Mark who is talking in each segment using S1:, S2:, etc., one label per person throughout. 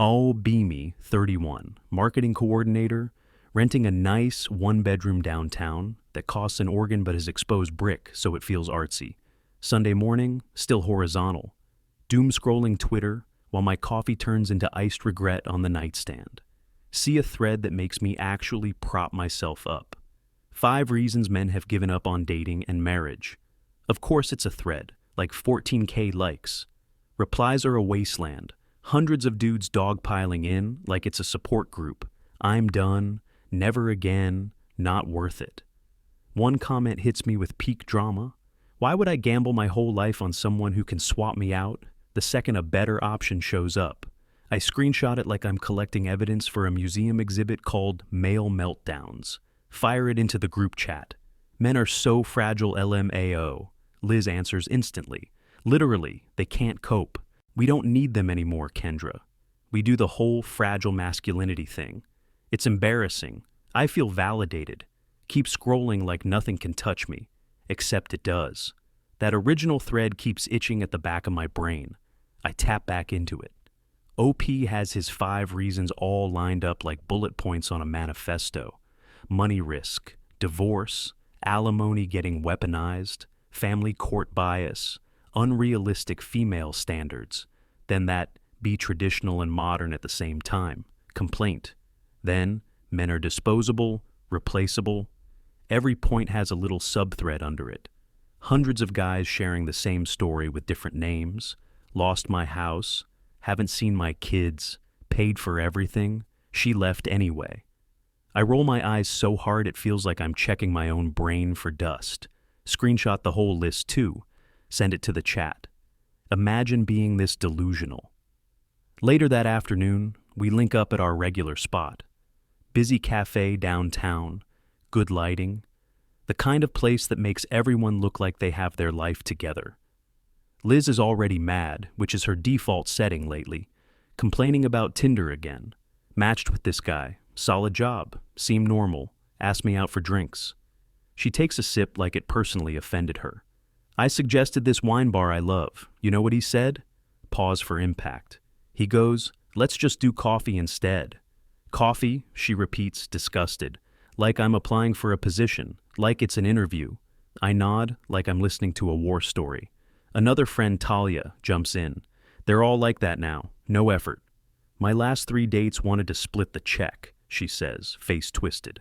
S1: All Beamy, 31, marketing coordinator, renting a nice one-bedroom downtown that costs an organ but is exposed brick so it feels artsy. Sunday morning, still horizontal. Doom-scrolling Twitter while my coffee turns into iced regret on the nightstand. See a thread that makes me actually prop myself up. 5 reasons men have given up on dating and marriage. Of course it's a thread, like 14K likes. Replies are a wasteland. Hundreds of dudes dogpiling in like it's a support group. I'm done, never again, not worth it. One comment hits me with peak drama. Why would I gamble my whole life on someone who can swap me out the second a better option shows up? I screenshot it like I'm collecting evidence for a museum exhibit called Male Meltdowns. Fire it into the group chat. Men are so fragile, LMAO. Liz answers instantly. Literally, they can't cope. We don't need them anymore, Kendra. We do the whole fragile masculinity thing. It's embarrassing. I feel validated. Keep scrolling like nothing can touch me. Except it does. That original thread keeps itching at the back of my brain. I tap back into it. OP has his 5 reasons all lined up like bullet points on a manifesto. Money risk, divorce, alimony getting weaponized, family court bias, unrealistic female standards, then that be traditional and modern at the same time, complaint. Then, men are disposable, replaceable. Every point has a little subthread under it. Hundreds of guys sharing the same story with different names. Lost my house, haven't seen my kids, paid for everything, she left anyway. I roll my eyes so hard it feels like I'm checking my own brain for dust. Screenshot the whole list too. Send it to the chat. Imagine being this delusional. Later that afternoon, we link up at our regular spot. Busy cafe downtown, good lighting, the kind of place that makes everyone look like they have their life together. Liz is already mad, which is her default setting lately, complaining about Tinder again. Matched with this guy, solid job, seemed normal, asked me out for drinks. She takes a sip like it personally offended her. I suggested this wine bar I love. You know what he said? Pause for impact. He goes, let's just do coffee instead. Coffee, she repeats, disgusted. Like I'm applying for a position, like it's an interview. I nod, like I'm listening to a war story. Another friend, Talia, jumps in. They're all like that now, no effort. My last 3 dates wanted to split the check, she says, face twisted.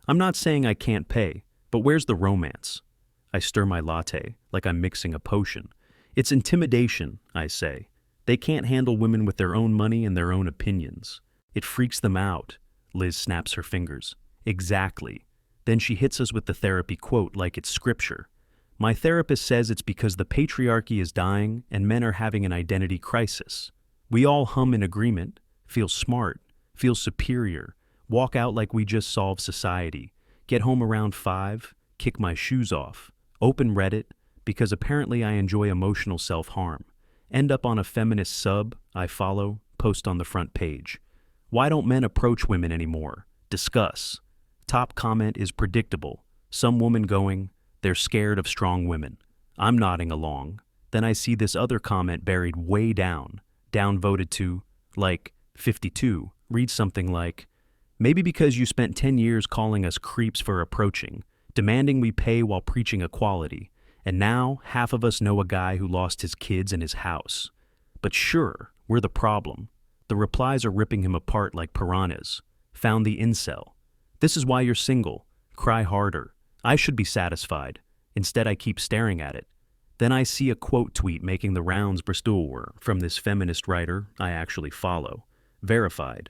S1: I'm not saying I can't pay, but where's the romance? I stir my latte, like I'm mixing a potion. It's intimidation, I say. They can't handle women with their own money and their own opinions. It freaks them out. Liz snaps her fingers. Exactly. Then she hits us with the therapy quote like it's scripture. My therapist says it's because the patriarchy is dying and men are having an identity crisis. We all hum in agreement, feel smart, feel superior, walk out like we just solved society, get home around 5, kick my shoes off, open Reddit, because apparently I enjoy emotional self-harm, end up on a feminist sub I follow, post on the front page. Why don't men approach women anymore? Discuss. Top comment is predictable. Some woman going, they're scared of strong women. I'm nodding along. Then I see this other comment buried way down voted to, like, 52, reads something like, maybe because you spent 10 years calling us creeps for approaching, demanding we pay while preaching equality, and now half of us know a guy who lost his kids and his house. But sure, we're the problem. The replies are ripping him apart like piranhas. Found the incel. This is why you're single. Cry harder. I should be satisfied. Instead, I keep staring at it. Then I see a quote tweet making the rounds Bristol from this feminist writer I actually follow. Verified.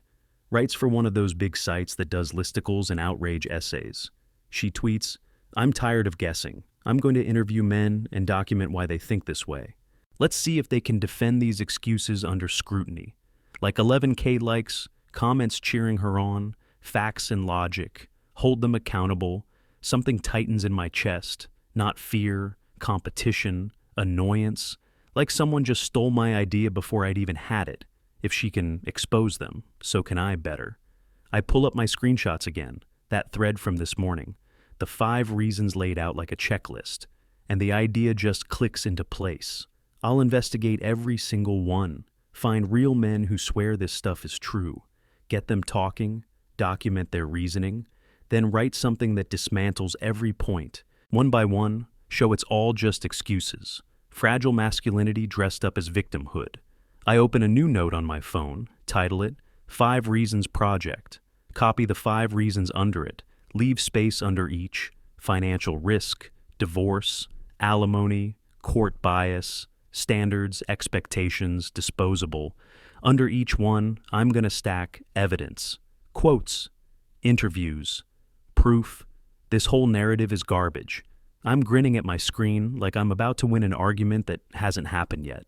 S1: Writes for one of those big sites that does listicles and outrage essays. She tweets, I'm tired of guessing. I'm going to interview men and document why they think this way. Let's see if they can defend these excuses under scrutiny. Like 11K likes, comments cheering her on, facts and logic, hold them accountable, something tightens in my chest, not fear, competition, annoyance, like someone just stole my idea before I'd even had it. If she can expose them, so can I better. I pull up my screenshots again, that thread from this morning, the 5 reasons laid out like a checklist, and the idea just clicks into place. I'll investigate every single one, Find real men who swear this stuff is true. Get them talking, document their reasoning, then write something that dismantles every point. One by one, show it's all just excuses. Fragile masculinity dressed up as victimhood. I open a new note on my phone, title it 5 Reasons Project. Copy the 5 reasons under it. Leave space under each. Financial risk, divorce, alimony, court bias, standards, expectations, disposable. Under each one, I'm going to stack evidence, quotes, interviews, proof. This whole narrative is garbage. I'm grinning at my screen like I'm about to win an argument that hasn't happened yet.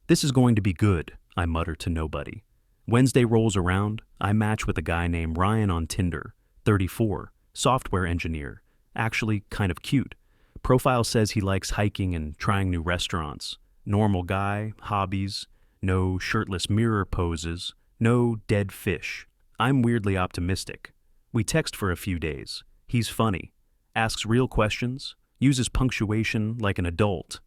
S1: This is going to be good, I mutter to nobody. Wednesday rolls around, I match with a guy named Ryan on Tinder, 34, software engineer, actually kind of cute. Profile says he likes hiking and trying new restaurants. Normal guy, hobbies, no shirtless mirror poses, no dead fish. I'm weirdly optimistic. We text for a few days. He's funny, asks real questions, uses punctuation like an adult.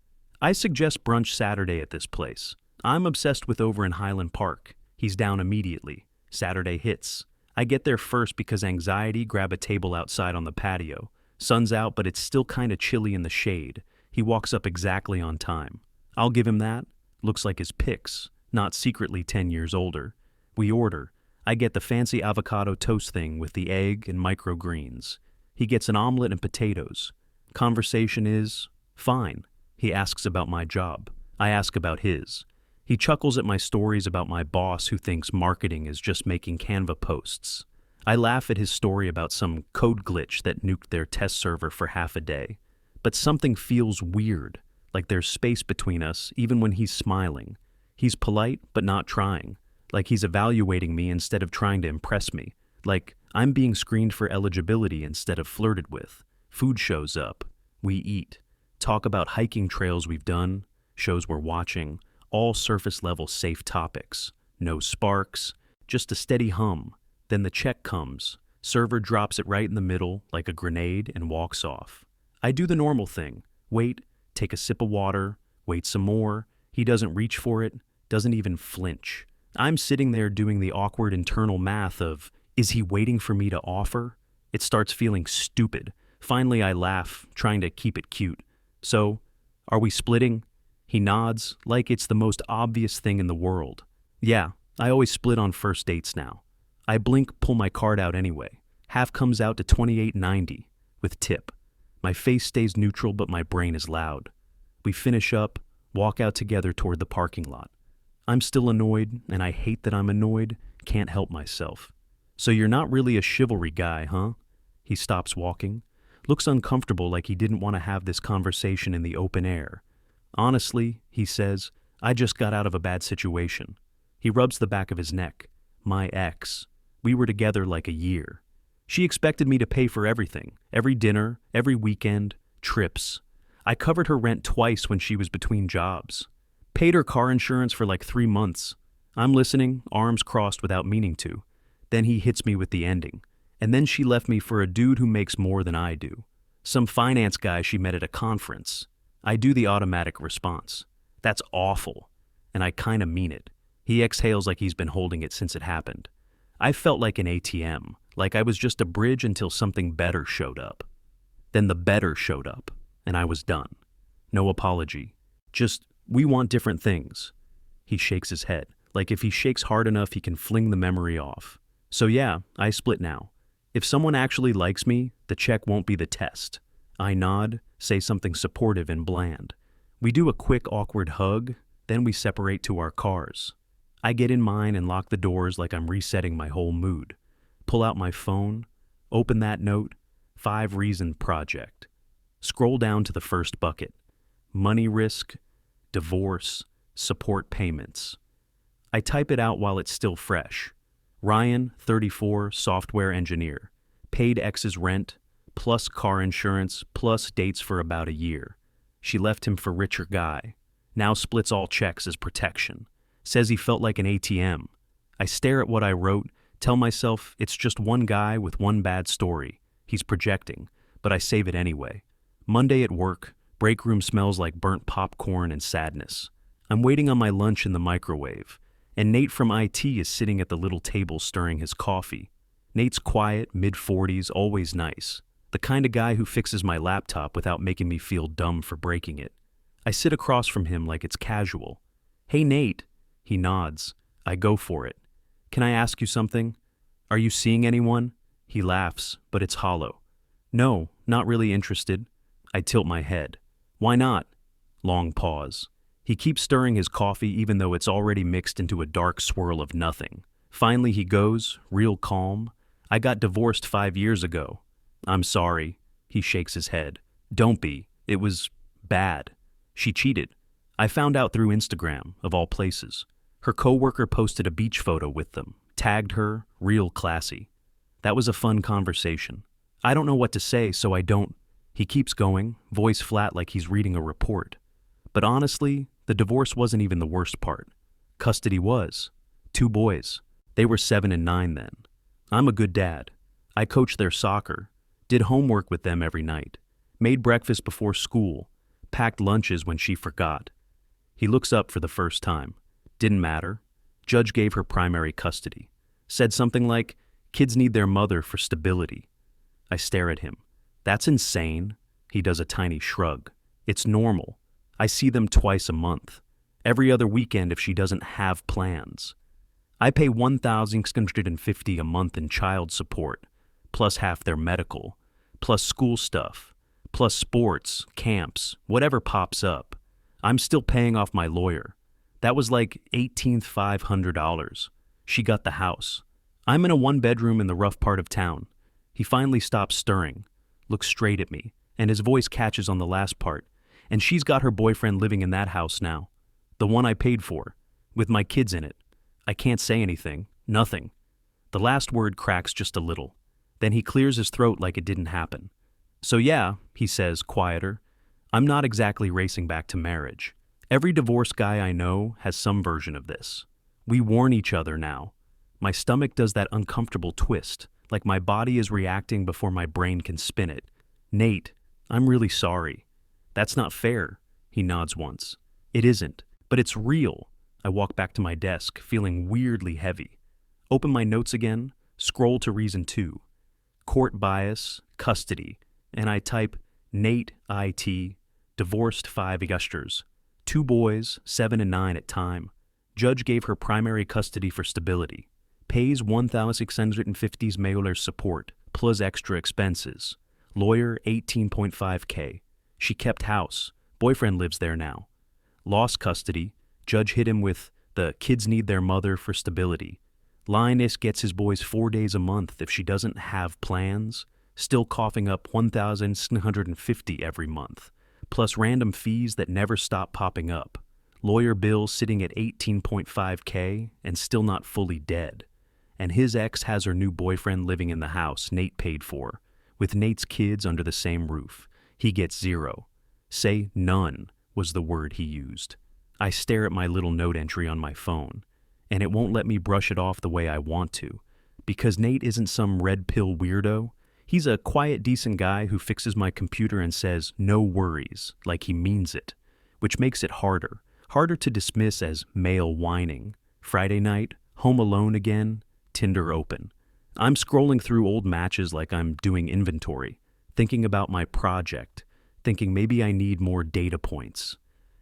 S1: I suggest brunch Saturday at this place. I'm obsessed with over in Highland Park. He's down immediately. Saturday hits. I get there first because anxiety grab a table outside on the patio. Sun's out, but it's still kinda chilly in the shade. He walks up exactly on time. I'll give him that. Looks like his pics, not secretly 10 years older. We order. I get the fancy avocado toast thing with the egg and microgreens. He gets an omelet and potatoes. Conversation is fine. He asks about my job. I ask about his. He chuckles at my stories about my boss who thinks marketing is just making Canva posts. I laugh at his story about some code glitch that nuked their test server for half a day. But something feels weird, like there's space between us even when he's smiling. He's polite but not trying, like he's evaluating me instead of trying to impress me, like I'm being screened for eligibility instead of flirted with. Food shows up. We eat. Talk about hiking trails we've done, shows we're watching, all surface-level safe topics. No sparks, just a steady hum. Then the check comes. Server drops it right in the middle like a grenade and walks off. I do the normal thing. Wait, take a sip of water, wait some more. He doesn't reach for it, doesn't even flinch. I'm sitting there doing the awkward internal math of, is he waiting for me to offer? It starts feeling stupid. Finally, I laugh, trying to keep it cute. So, are we splitting? He nods, like it's the most obvious thing in the world. Yeah, I always split on first dates now. I blink, pull my card out anyway. Half comes out to $28.90, with tip. My face stays neutral, but my brain is loud. We finish up, walk out together toward the parking lot. I'm still annoyed, and I hate that I'm annoyed, can't help myself. So you're not really a chivalry guy, huh? He stops walking, looks uncomfortable like he didn't want to have this conversation in the open air. Honestly, he says, I just got out of a bad situation. He rubs the back of his neck. My ex. We were together like a year. She expected me to pay for everything, every dinner, every weekend, trips. I covered her rent twice when she was between jobs. Paid her car insurance for like 3 months. I'm listening, arms crossed without meaning to. Then he hits me with the ending. And then she left me for a dude who makes more than I do. Some finance guy she met at a conference. I do the automatic response. That's awful. And I kinda mean it. He exhales like he's been holding it since it happened. I felt like an ATM, like I was just a bridge until something better showed up. Then the better showed up, and I was done. No apology. Just, we want different things. He shakes his head, like if he shakes hard enough he can fling the memory off. So yeah, I split now. If someone actually likes me, the check won't be the test. I nod, say something supportive and bland. We do a quick awkward hug, then we separate to our cars. I get in mine and lock the doors like I'm resetting my whole mood. Pull out my phone, open that note, 5 Reasons Project. Scroll down to the first bucket. Money risk, divorce, support payments. I type it out while it's still fresh. Ryan, 34, software engineer. Paid ex's rent, plus car insurance, plus dates for about a year. She left him for richer guy. Now splits all checks as protection. Says he felt like an ATM. I stare at what I wrote, tell myself it's just one guy with one bad story. He's projecting, but I save it anyway. Monday at work, break room smells like burnt popcorn and sadness. I'm waiting on my lunch in the microwave. And Nate from IT is sitting at the little table stirring his coffee. Nate's quiet, mid-40s, always nice. The kind of guy who fixes my laptop without making me feel dumb for breaking it. I sit across from him like it's casual. "Hey, Nate." He nods. I go for it. "Can I ask you something? Are you seeing anyone?" He laughs, but it's hollow. "No, not really interested." I tilt my head. "Why not?" Long pause. He keeps stirring his coffee even though it's already mixed into a dark swirl of nothing. Finally he goes, real calm. "I got divorced 5 years ago." "I'm sorry." He shakes his head. "Don't be. It was bad. She cheated. I found out through Instagram, of all places. Her coworker posted a beach photo with them, tagged her, real classy. That was a fun conversation. I don't know what to say, so I don't." He keeps going, voice flat like he's reading a report. But honestly, the divorce wasn't even the worst part. Custody was. 2 boys. They were 7 and 9 then. I'm a good dad. I coached their soccer, did homework with them every night, made breakfast before school, packed lunches when she forgot. He looks up for the first time. Didn't matter. Judge gave her primary custody. Said something like, "Kids need their mother for stability." I stare at him. "That's insane." He does a tiny shrug. "It's normal. I see them twice a month. Every other weekend if she doesn't have plans. I pay $1,650 a month in child support, plus half their medical, plus school stuff, plus sports, camps, whatever pops up. I'm still paying off my lawyer. That was like $18,500. She got the house. I'm in a 1-bedroom in the rough part of town." He finally stops stirring, looks straight at me, and his voice catches on the last part. "And she's got her boyfriend living in that house now. The one I paid for, with my kids in it." I can't say anything, nothing. The last word cracks just a little. Then he clears his throat like it didn't happen. "So yeah," he says, quieter, "I'm not exactly racing back to marriage. Every divorced guy I know has some version of this. We warn each other now. My stomach does that uncomfortable twist, like my body is reacting before my brain can spin it. Nate, I'm really sorry. That's not fair." He nods once. "It isn't, but it's real." I walk back to my desk, feeling weirdly heavy. Open my notes again, scroll to reason 2. Court bias, custody, and I type Nate IT, divorced 5 youngsters. 2 boys, 7 and 9 at time. Judge gave her primary custody for stability. Pays $1,650 mailer support, plus extra expenses. Lawyer $18.5K. She kept house. Boyfriend lives there now. Lost custody. Judge hit him with the "kids need their mother for stability." Linus gets his boys 4 days a month if she doesn't have plans. Still coughing up $1,650 every month. Plus random fees that never stop popping up. Lawyer bill sitting at $18.5K and still not fully dead. And his ex has her new boyfriend living in the house Nate paid for, with Nate's kids under the same roof. He gets 0. Say none was the word he used. I stare at my little note entry on my phone, and it won't let me brush it off the way I want to, because Nate isn't some red pill weirdo. He's a quiet, decent guy who fixes my computer and says, "No worries," like he means it, which makes it harder to dismiss as male whining. Friday night, home alone again, Tinder open. I'm scrolling through old matches like I'm doing inventory, thinking about my project, thinking maybe I need more data points.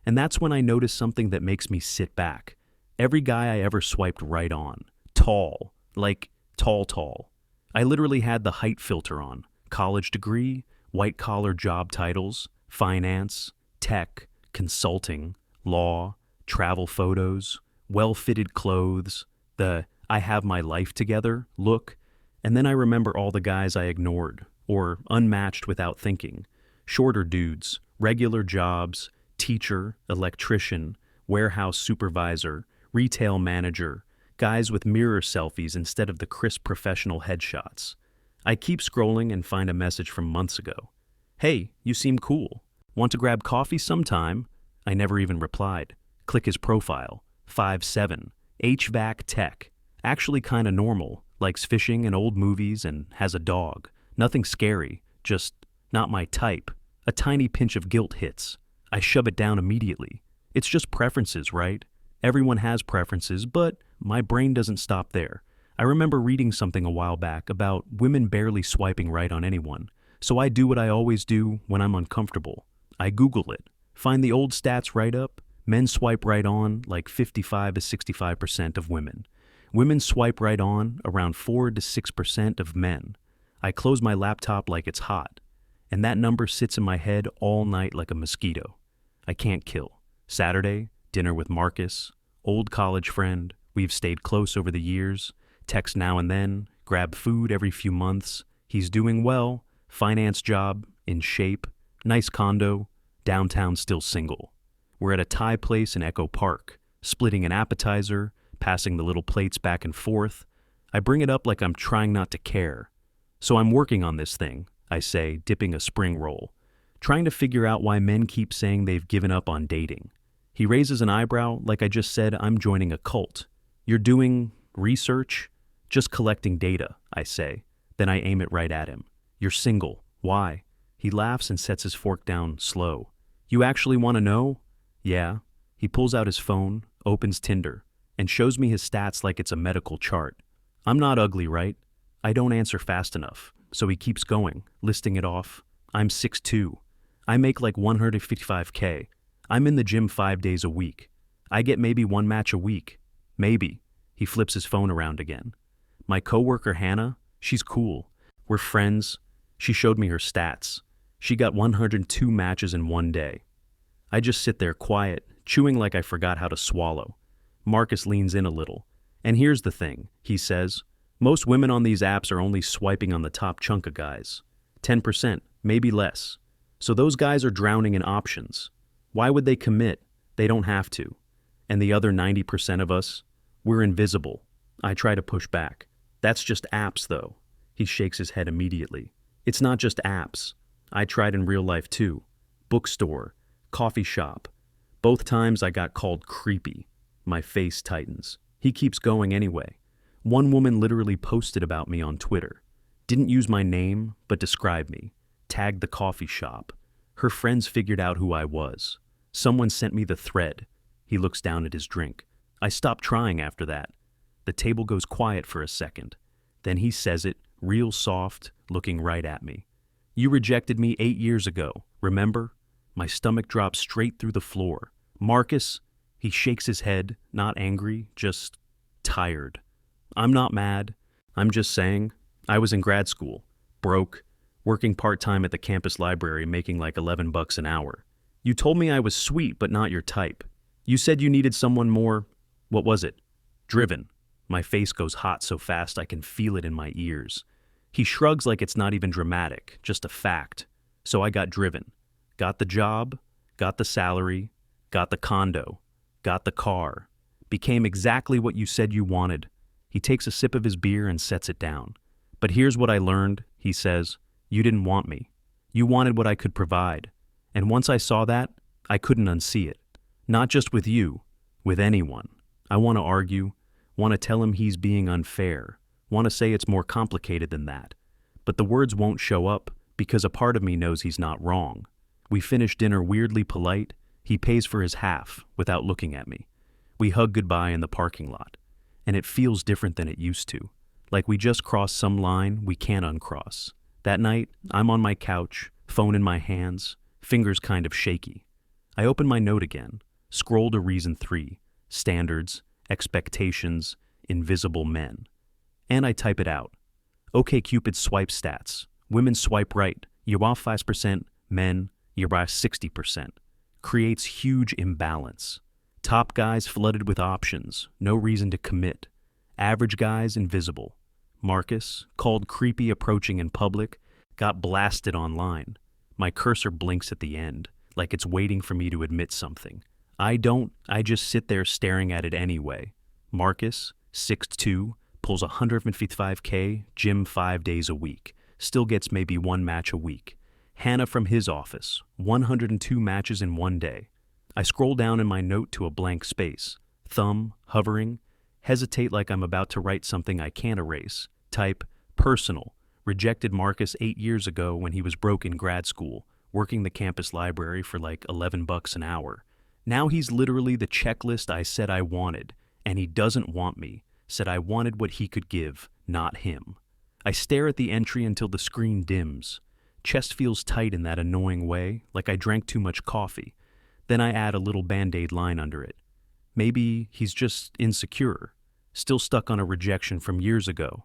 S1: And that's when I notice something that makes me sit back. Every guy I ever swiped right on. Tall. Like tall. I literally had the height filter on. College degree, white-collar job titles, finance, tech, consulting, law, travel photos, well-fitted clothes, the "I have my life together" look. And then I remember all the guys I ignored, or unmatched without thinking. Shorter dudes, regular jobs, teacher, electrician, warehouse supervisor, retail manager, guys with mirror selfies instead of the crisp professional headshots. I keep scrolling and find a message from months ago. "Hey, you seem cool. Want to grab coffee sometime?" I never even replied. Click his profile. 5'7", HVAC tech. Actually kinda normal, likes fishing and old movies and has a dog. Nothing scary, just not my type. A tiny pinch of guilt hits. I shove it down immediately. It's just preferences, right? Everyone has preferences, but my brain doesn't stop there. I remember reading something a while back about women barely swiping right on anyone, so I do what I always do when I'm uncomfortable. I Google it, find the old stats right up. Men swipe right on like 55 to 65% of women. Women swipe right on around 4 to 6% of men. I close my laptop like it's hot, and that number sits in my head all night like a mosquito. I can't kill. Saturday, dinner with Marcus, old college friend. We've stayed close over the years. Text now and then, grab food every few months. He's doing well, finance job, in shape, nice condo, downtown still single. We're at a Thai place in Echo Park, splitting an appetizer, passing the little plates back and forth. I bring it up like I'm trying not to care. So I'm working on this thing, I say, dipping a spring roll, trying to figure out why men keep saying they've given up on dating. He raises an eyebrow like I just said I'm joining a cult. You're doing research? Just collecting data, I say. Then I aim it right at him. You're single. Why? He laughs and sets his fork down slow. You actually want to know? Yeah. He pulls out his phone, opens Tinder, and shows me his stats like it's a medical chart. I'm not ugly, right? I don't answer fast enough, so he keeps going, listing it off. I'm 6'2". I make like $155K. I'm in the gym 5 days a week. I get maybe one match a week. Maybe. He flips his phone around again. My coworker Hannah, she's cool. We're friends. She showed me her stats. She got 102 matches in one day. I just sit there quiet, chewing like I forgot how to swallow. Marcus leans in a little. And here's the thing, he says. Most women on these apps are only swiping on the top chunk of guys. 10%, maybe less. So those guys are drowning in options. Why would they commit? They don't have to. And the other 90% of us, we're invisible. I try to push back. That's just apps, though. He shakes his head immediately. It's not just apps. I tried in real life, too. Bookstore, coffee shop. Both times I got called creepy. My face tightens. He keeps going anyway. One woman literally posted about me on Twitter. Didn't use my name, but described me. Tagged the coffee shop. Her friends figured out who I was. Someone sent me the thread. He looks down at his drink. I stopped trying after that. The table goes quiet for a second. Then he says it, real soft, looking right at me. You rejected me 8 years ago, remember? My stomach drops straight through the floor. Marcus, he shakes his head, not angry, just tired. I'm not mad. I'm just saying, I was in grad school, broke, working part-time at the campus library making like $11 an hour. You told me I was sweet but not your type. You said you needed someone more, what was it? Driven. My face goes hot so fast I can feel it in my ears. He shrugs like it's not even dramatic, just a fact. So I got driven. Got the job, got the salary, got the condo, got the car. Became exactly what you said you wanted. He takes a sip of his beer and sets it down. But here's what I learned, he says. You didn't want me. You wanted what I could provide. And once I saw that, I couldn't unsee it. Not just with you, with anyone. I want to argue, want to tell him he's being unfair, want to say it's more complicated than that. But the words won't show up because a part of me knows he's not wrong. We finish dinner weirdly polite. He pays for his half without looking at me. We hug goodbye in the parking lot. And it feels different than it used to. Like we just crossed some line we can't uncross. That night, I'm on my couch, phone in my hands, fingers kind of shaky. I open my note again, scroll to reason 3, standards, expectations, invisible men. And I type it out. OkCupid swipe stats. Women swipe right. You're off 5%, men, you're off 60%. Creates huge imbalance. Top guys flooded with options, no reason to commit. Average guys invisible. Marcus, called creepy approaching in public, got blasted online. My cursor blinks at the end, like it's waiting for me to admit something. I just sit there staring at it anyway. Marcus, 6'2", pulls 155K, gym 5 days a week, still gets maybe one match a week. Hannah from his office, 102 matches in one day. I scroll down in my note to a blank space, thumb, hovering, hesitate like I'm about to write something I can't erase. Type, personal, rejected Marcus 8 years ago when he was broke in grad school, working the campus library for like $11 an hour. Now he's literally the checklist I said I wanted, and he doesn't want me, said I wanted what he could give, not him. I stare at the entry until the screen dims. Chest feels tight in that annoying way, like I drank too much coffee. Then I add a little Band-Aid line under it. Maybe he's just insecure, still stuck on a rejection from years ago.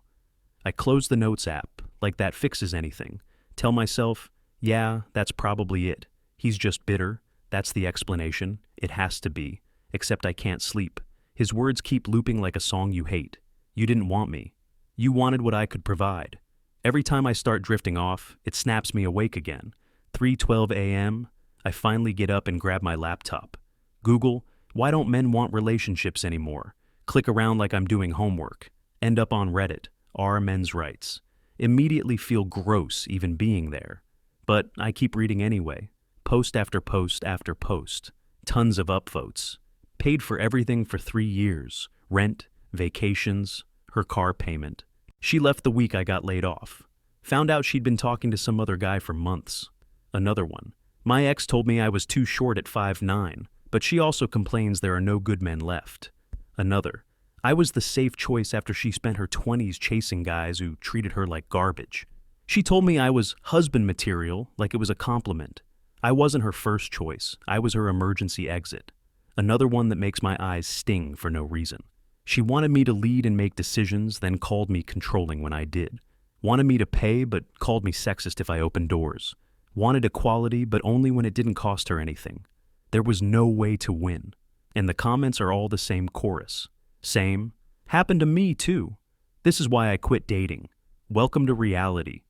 S1: I close the Notes app, like that fixes anything. Tell myself, yeah, that's probably it. He's just bitter. That's the explanation. It has to be. Except I can't sleep. His words keep looping like a song you hate. You didn't want me. You wanted what I could provide. Every time I start drifting off, it snaps me awake again. 3:12 a.m., I finally get up and grab my laptop. Google, why don't men want relationships anymore? Click around like I'm doing homework. End up on Reddit. Are men's rights? Immediately feel gross even being there. But I keep reading anyway. Post after post after post. Tons of upvotes. Paid for everything for 3 years. Rent, vacations, her car payment. She left the week I got laid off. Found out she'd been talking to some other guy for months. Another one. My ex told me I was too short at 5'9", but she also complains there are no good men left. Another. I was the safe choice after she spent her 20s chasing guys who treated her like garbage. She told me I was husband material, like it was a compliment. I wasn't her first choice. I was her emergency exit. Another one that makes my eyes sting for no reason. She wanted me to lead and make decisions, then called me controlling when I did. Wanted me to pay, but called me sexist if I opened doors. Wanted equality, but only when it didn't cost her anything. There was no way to win. And the comments are all the same chorus. Same. Happened to me too. This is why I quit dating. Welcome to reality.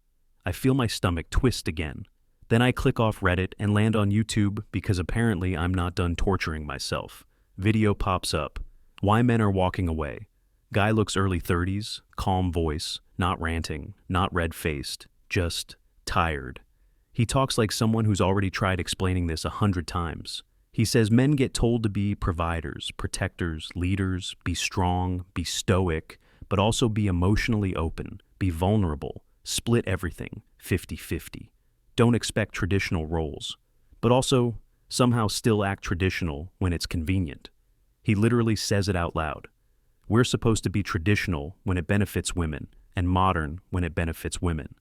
S1: I feel my stomach twist again. Then I click off Reddit and land on YouTube because apparently I'm not done torturing myself. Video pops up. Why men are walking away. Guy looks early 30s, calm voice, not ranting, not red-faced, just tired. He talks like someone who's already tried explaining this 100 times. He says men get told to be providers, protectors, leaders, be strong, be stoic, but also be emotionally open, be vulnerable, split everything, 50-50. Don't expect traditional roles, but also somehow still act traditional when it's convenient. He literally says it out loud. We're supposed to be traditional when it benefits women and modern when it benefits women.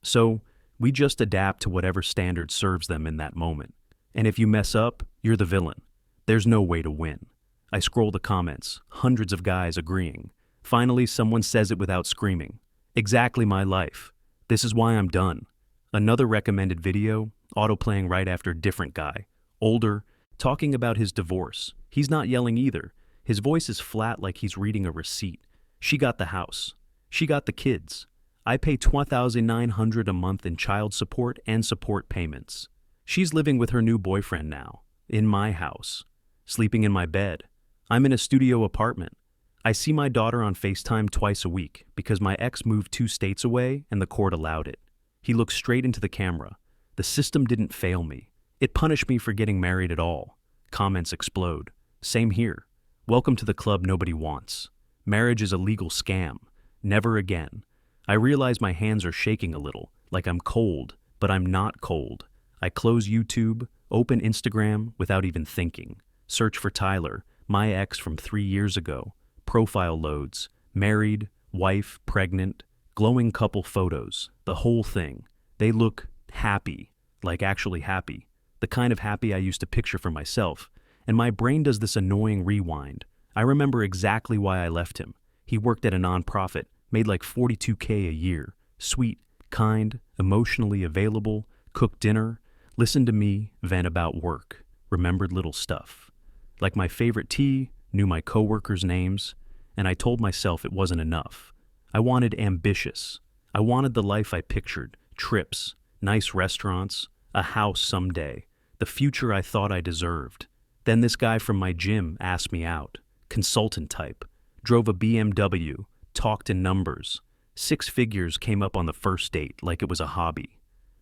S1: So we just adapt to whatever standard serves them in that moment. And if you mess up, you're the villain. There's no way to win. I scroll the comments, hundreds of guys agreeing. Finally, someone says it without screaming. Exactly my life. This is why I'm done. Another recommended video, autoplaying right after different guy. Older, talking about his divorce. He's not yelling either. His voice is flat like he's reading a receipt. She got the house. She got the kids. I pay $12,900 a month in child support and support payments. She's living with her new boyfriend now, in my house, sleeping in my bed. I'm in a studio apartment. I see my daughter on FaceTime twice a week because my ex moved 2 states away and the court allowed it. He looks straight into the camera. The system didn't fail me. It punished me for getting married at all. Comments explode. Same here. Welcome to the club nobody wants. Marriage is a legal scam. Never again. I realize my hands are shaking a little, like I'm cold, but I'm not cold. I close YouTube, open Instagram without even thinking. Search for Tyler, my ex from 3 years ago. Profile loads. Married, wife, pregnant, glowing couple photos. The whole thing. They look happy, like actually happy. The kind of happy I used to picture for myself. And my brain does this annoying rewind. I remember exactly why I left him. He worked at a nonprofit, made like $42K a year. Sweet, kind, emotionally available, cooked dinner, listened to me vent about work, remembered little stuff. Like my favorite tea, knew my coworkers' names, and I told myself it wasn't enough. I wanted ambitious. I wanted the life I pictured, trips, nice restaurants, a house someday, the future I thought I deserved. Then this guy from my gym asked me out, consultant type, drove a BMW, talked in numbers. 6 figures came up on the first date like it was a hobby.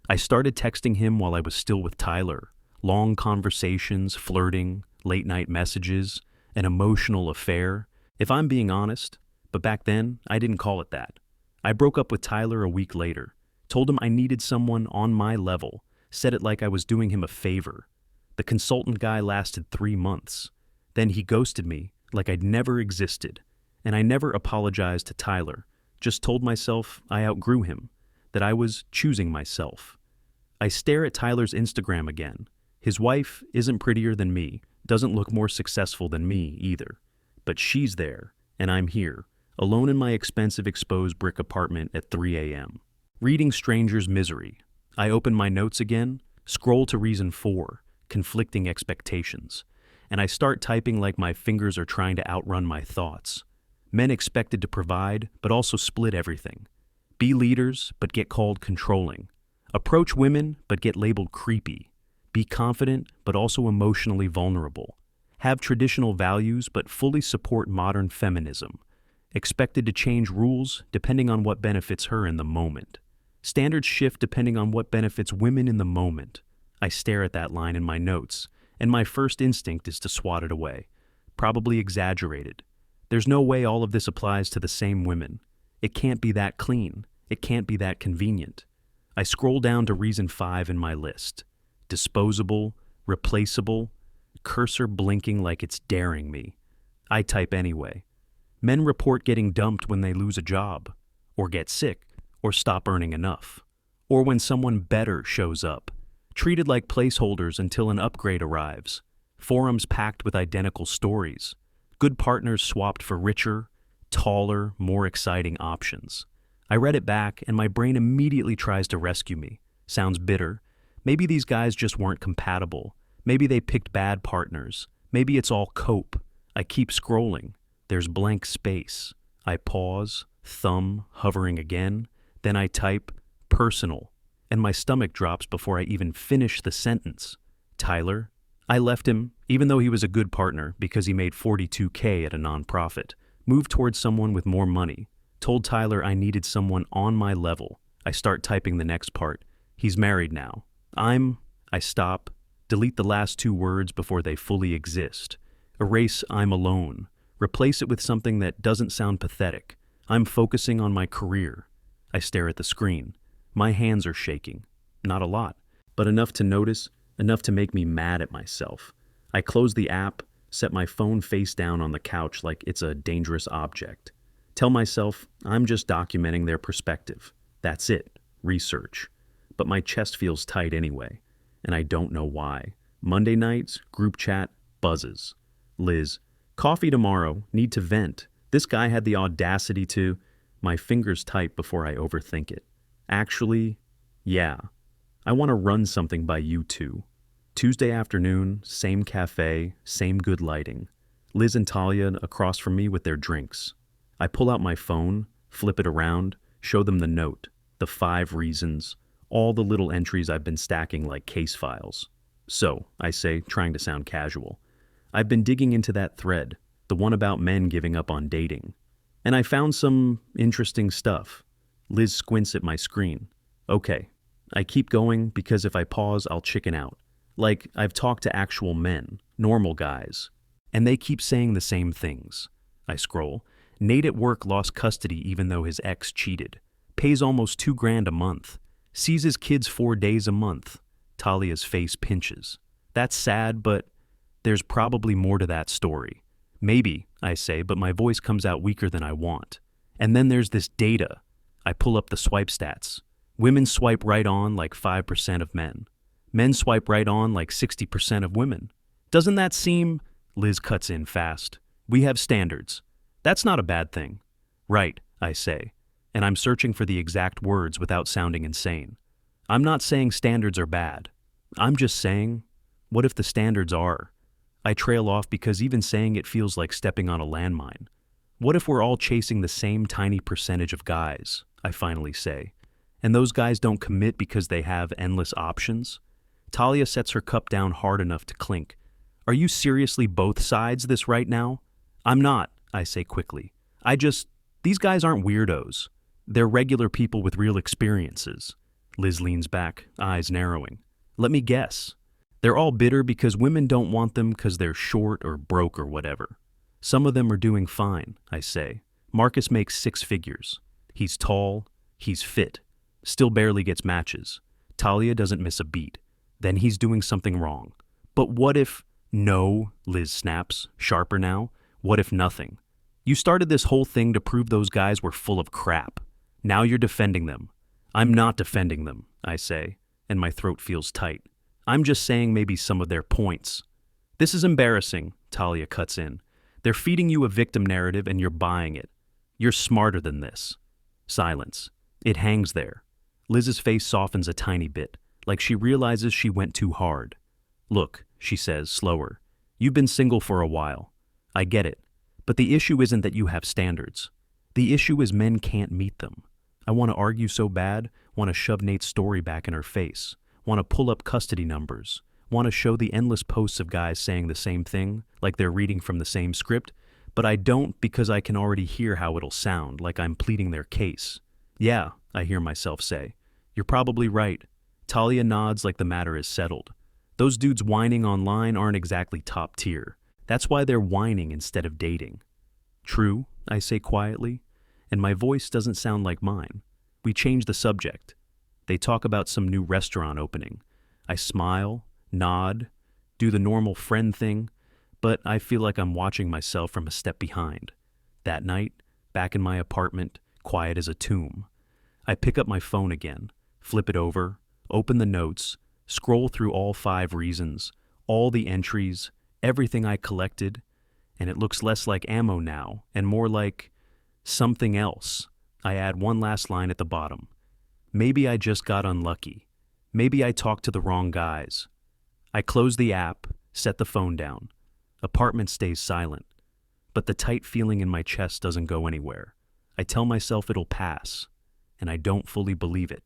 S1: I started texting him while I was still with Tyler. Long conversations, flirting, late night messages, an emotional affair, if I'm being honest, but back then I didn't call it that. I broke up with Tyler a week later, told him I needed someone on my level, said it like I was doing him a favor. The consultant guy lasted 3 months. Then he ghosted me like I'd never existed. And I never apologized to Tyler, just told myself I outgrew him, that I was choosing myself. I stare at Tyler's Instagram again. His wife isn't prettier than me, doesn't look more successful than me either. But she's there, and I'm here, alone in my expensive exposed brick apartment at 3 a.m. Reading strangers' misery. I open my notes again, scroll to reason 4, conflicting expectations, and I start typing like my fingers are trying to outrun my thoughts. Men expected to provide, but also split everything. Be leaders, but get called controlling. Approach women, but get labeled creepy. Be confident, but also emotionally vulnerable. Have traditional values, but fully support modern feminism. Expected to change rules depending on what benefits her in the moment. Standards shift depending on what benefits women in the moment. I stare at that line in my notes, and my first instinct is to swat it away. Probably exaggerated. There's no way all of this applies to the same women. It can't be that clean. It can't be that convenient. I scroll down to reason 5 in my list. Disposable, replaceable, cursor blinking like it's daring me. I type anyway. Men report getting dumped when they lose a job, or get sick, or stop earning enough, or when someone better shows up. Treated like placeholders until an upgrade arrives. Forums packed with identical stories. Good partners swapped for richer, taller, more exciting options. I read it back, and my brain immediately tries to rescue me. Sounds bitter. Maybe these guys just weren't compatible. Maybe they picked bad partners. Maybe it's all cope. I keep scrolling. There's blank space. I pause, thumb hovering again. Then I type, personal. And my stomach drops before I even finish the sentence. Tyler. I left him, even though he was a good partner, because he made $42K at a nonprofit. Moved towards someone with more money. Told Tyler I needed someone on my level. I start typing the next part. He's married now. I stop, delete the last 2 words before they fully exist. Erase I'm alone. Replace it with something that doesn't sound pathetic. I'm focusing on my career. I stare at the screen. My hands are shaking. Not a lot, but enough to notice, enough to make me mad at myself. I close the app, set my phone face down on the couch like it's a dangerous object. Tell myself I'm just documenting their perspective. That's it. Research. But my chest feels tight anyway, and I don't know why. Monday nights, group chat, buzzes. Liz, coffee tomorrow, need to vent. This guy had the audacity to... My fingers type before I overthink it. Actually, yeah. I want to run something by you two. Tuesday afternoon, same cafe, same good lighting. Liz and Talia across from me with their drinks. I pull out my phone, flip it around, show them the note, the 5 reasons, all the little entries I've been stacking like case files. So, I say, trying to sound casual, I've been digging into that thread, the one about men giving up on dating. And I found some interesting stuff. Liz squints at my screen. Okay, I keep going because if I pause, I'll chicken out. Like, I've talked to actual men, normal guys, and they keep saying the same things. I scroll. Nate at work lost custody even though his ex cheated. Pays almost $2,000 a month. Sees his kids 4 days a month. Talia's face pinches. That's sad, but there's probably more to that story. Maybe, I say, but my voice comes out weaker than I want. And then there's this data. I pull up the swipe stats. Women swipe right on like 5% of men. Men swipe right on like 60% of women. Doesn't that seem... Liz cuts in fast. We have standards. That's not a bad thing. Right, I say. And I'm searching for the exact words without sounding insane. I'm not saying standards are bad. I'm just saying, what if the standards are? I trail off because even saying it feels like stepping on a landmine. What if we're all chasing the same tiny percentage of guys, I finally say, and those guys don't commit because they have endless options? Talia sets her cup down hard enough to clink. Are you seriously both sides this right now? I'm not, I say quickly. These guys aren't weirdos. They're regular people with real experiences. Liz leans back, eyes narrowing. Let me guess. They're all bitter because women don't want them because they're short or broke or whatever. Some of them are doing fine, I say. Marcus makes 6 figures. He's tall, he's fit, still barely gets matches. Talia doesn't miss a beat. Then he's doing something wrong. But what if... No, Liz snaps, sharper now. What if nothing? You started this whole thing to prove those guys were full of crap. Now you're defending them. I'm not defending them, I say, and my throat feels tight. I'm just saying maybe some of their points. This is embarrassing, Talia cuts in. They're feeding you a victim narrative and you're buying it. You're smarter than this. Silence. It hangs there. Liz's face softens a tiny bit, like she realizes she went too hard. Look, she says, slower. You've been single for a while. I get it. But the issue isn't that you have standards. The issue is men can't meet them. I want to argue so bad, want to shove Nate's story back in her face, want to pull up custody numbers, want to show the endless posts of guys saying the same thing, like they're reading from the same script, but I don't because I can already hear how it'll sound, like I'm pleading their case. Yeah, I hear myself say. You're probably right. Talia nods like the matter is settled. Those dudes whining online aren't exactly top tier. That's why they're whining instead of dating. True, I say quietly, and my voice doesn't sound like mine. We change the subject. They talk about some new restaurant opening. I smile, nod, do the normal friend thing, but I feel like I'm watching myself from a step behind. That night, back in my apartment, quiet as a tomb. I pick up my phone again, flip it over, open the notes, scroll through all 5 reasons, all the entries, everything I collected, and it looks less like ammo now and more like something else. I add one last line at the bottom. Maybe I just got unlucky. Maybe I talked to the wrong guys. I close the app, set the phone down. Apartment stays silent, but the tight feeling in my chest doesn't go anywhere. I tell myself it'll pass, and I don't fully believe it.